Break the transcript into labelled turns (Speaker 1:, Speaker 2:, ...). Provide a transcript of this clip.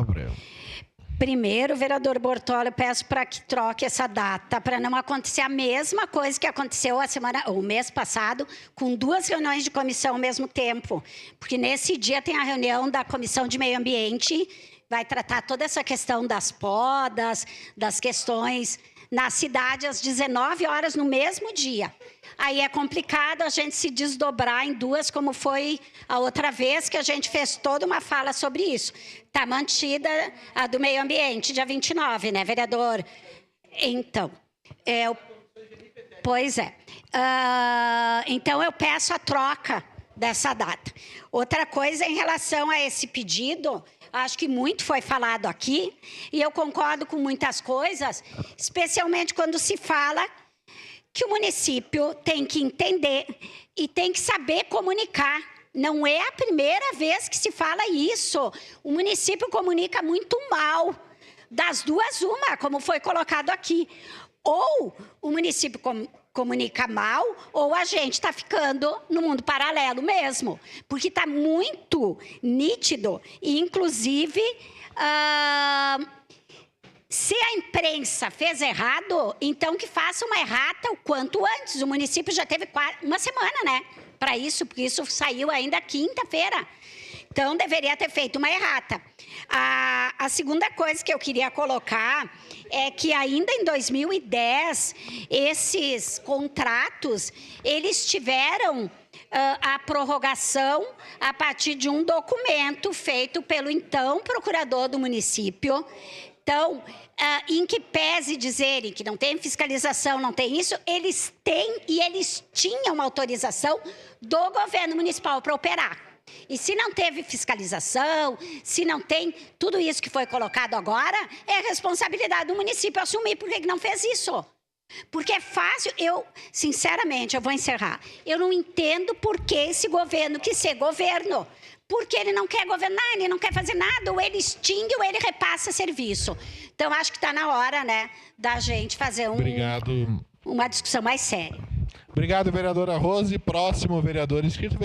Speaker 1: palavra.
Speaker 2: Primeiro, vereador Bortolli, eu peço para que troque essa data, para não acontecer a mesma coisa que aconteceu o mês passado, com 2 reuniões de comissão ao mesmo tempo. Porque nesse dia tem a reunião da Comissão de Meio Ambiente, vai tratar toda essa questão das podas, das questões na cidade, às 19 horas no mesmo dia. Aí é complicado a gente se desdobrar em 2, como foi a outra vez que a gente fez toda uma fala sobre isso. Está mantida a do meio ambiente, dia 29, né, vereador? Então, pois é. Então, eu peço a troca dessa data. Outra coisa, em relação a esse pedido, acho que muito foi falado aqui, e eu concordo com muitas coisas, especialmente quando se fala que o município tem que entender e tem que saber comunicar. Não é a primeira vez que se fala isso. O município comunica muito mal. Das duas, uma, como foi colocado aqui. Ou o município comunica mal, ou a gente está ficando no mundo paralelo mesmo. Porque está muito nítido. E, inclusive, se a imprensa fez errado, então que faça uma errata o quanto antes. O município já teve uma semana, né? Para isso, porque isso saiu ainda quinta-feira. Então, deveria ter feito uma errata. A segunda coisa que eu queria colocar é que ainda em 2010, esses contratos, eles tiveram a prorrogação a partir de um documento feito pelo então procurador do município. Então, em que pese dizerem que não tem fiscalização, não tem isso, eles têm e eles tinham autorização do governo municipal para operar. E se não teve fiscalização, se não tem tudo isso que foi colocado agora, é responsabilidade do município assumir. Por que não fez isso? Porque é fácil, sinceramente, eu vou encerrar. Eu não entendo por que esse governo quis ser governo. Porque ele não quer governar, ele não quer fazer nada, ou ele extingue ou ele repassa serviço. Então, acho que está na hora, né, da gente fazer uma discussão mais séria.
Speaker 1: Obrigado, vereadora Rose. Próximo vereador inscrito.